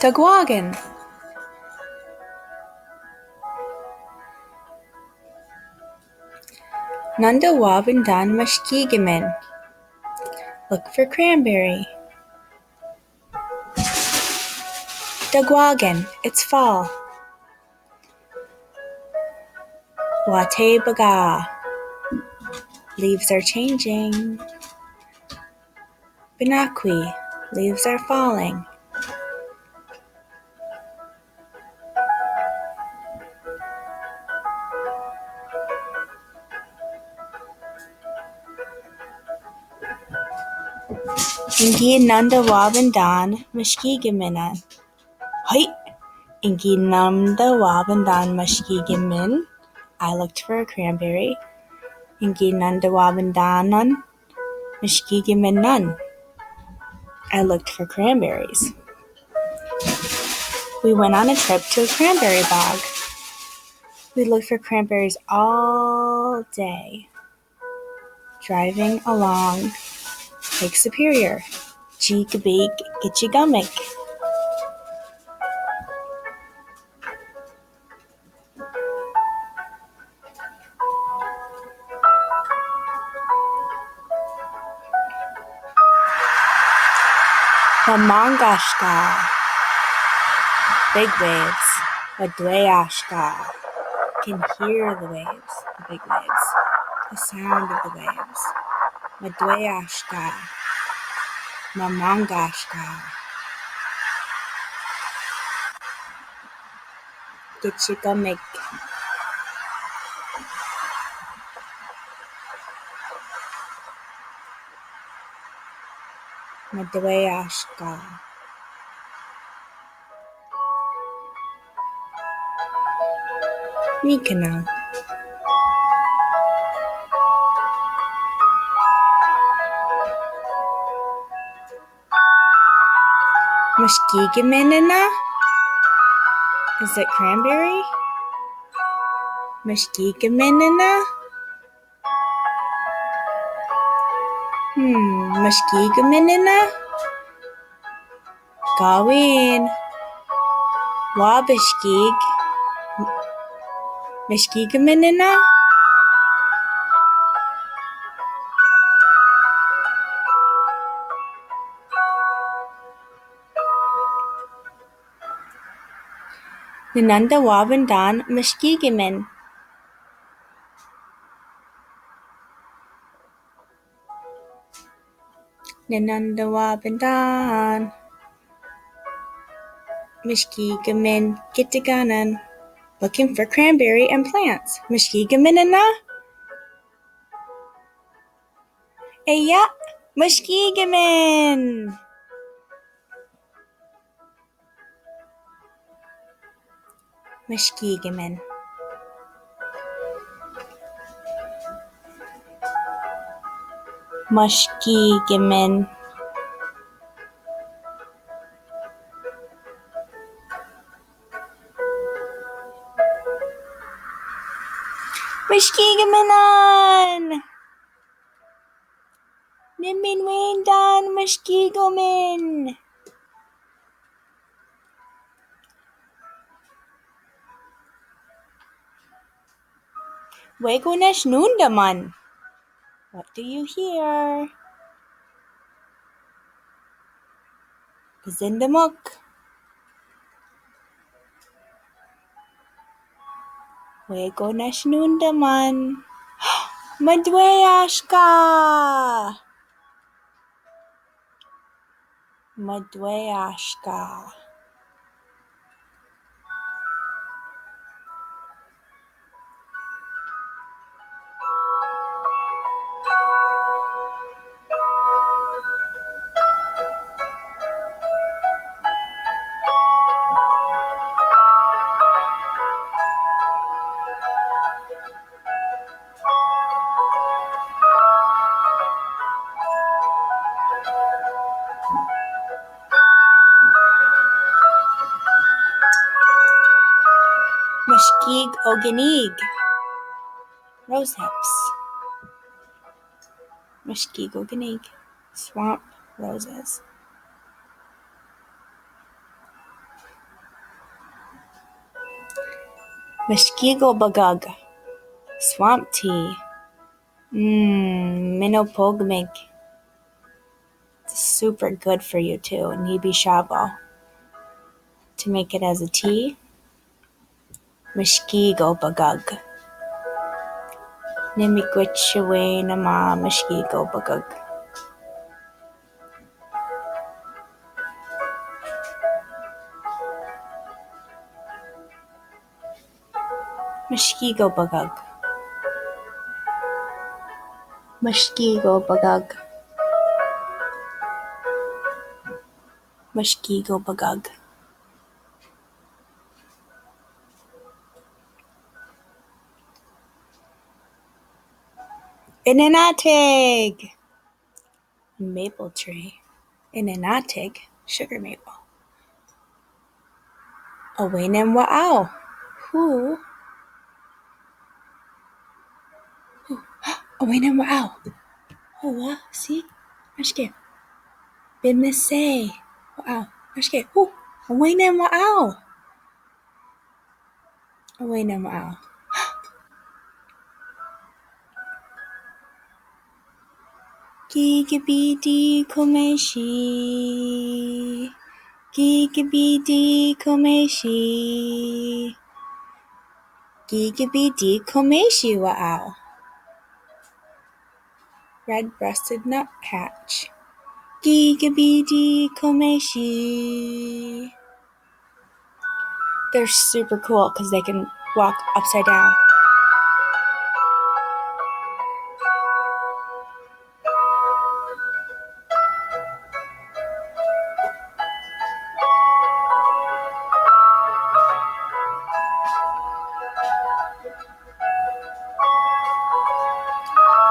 Nandawaabandan. Nandawaabandan mashkiigimin. Look for cranberry. Dagwagan, it's fall. Wate baga, leaves are changing. Binakwi, leaves are falling. Ingi Nandawaabandan mashkiigimin. Hi! Ingi Nandawaabandan mashkiigimin. I looked for a cranberry. Ingi Nandawaabandanan mashkiigimin none. I looked for cranberries. We went on a trip to a cranberry bog. We looked for cranberries all day. Driving along Lake Superior. Cheek-a-beak, gitchigummick. Mamangashka. Big waves. Madwayashka. Can hear the waves, the big waves. The sound of the waves. Madwayashka. Mamangashka. Gitchigummick. Nandawaabandan. Mikana. Mashkiigiminina? Is it cranberry? Mashkiigiminina? Mashkiigiminina? Gawin. Wabashkiig. Mashkiigiminina? Nandawaabandan mashkiigimin. Nandawaabandan mashkiigimin gittiganan. Looking for cranberry and plants. Mashkiigiminina? Eya, mashkiigimin. Mashkiigimin. Mashkiigimin. Mashkiigiminan. Niminwendan mashkiigimin. Wegunesh nundaman. What do you hear? Zindamuk. Wegunesh nundaman. Madwayashka. Madwayashka. Mashkiig oganig. Rose hips. Mashkiig oganig. Swamp roses. Mashkiigimin, swamp tea. Minopogmig. It's super good for you too. Nibi shavo. To make it as a tea, mashkiigimin. Nimigwitchaway nama mashkiigimin. Mashkiigimin. Mashkiigimin. Mashkiigimin. Inanatig. Maple tree. Inanatig. Sugar maple. Awainem wa'au. Who? Awainem wa'au. Oh, see? Mashke. Bimise. Wa'au. Mashke. Awainem wa'au. Awainem wa'au. Gigabidi komeshi. Gigabidi komeshi. Gigabidi komeshi wa'au. Red-breasted nuthatch. Gigabidi komeshi. They're super cool because they can walk upside down.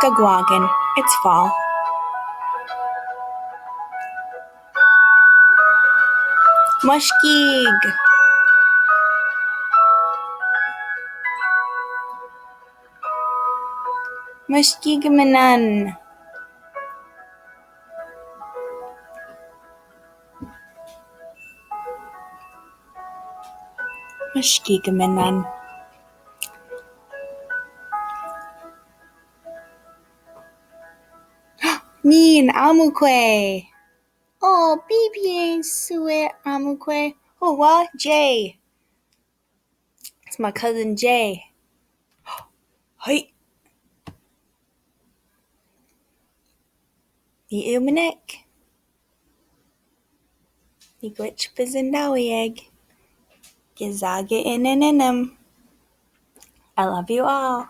Gagwagan. It's fall. Mushkiig. Mashkiigimin. Mashkiigimin. Nin amukwe. Oh, BB sue amukwe. Oh, what? Jay. It's my cousin Jay. Hey. Ni umanek. Ni glitch bizindawi egg. Gizage in. I love you all.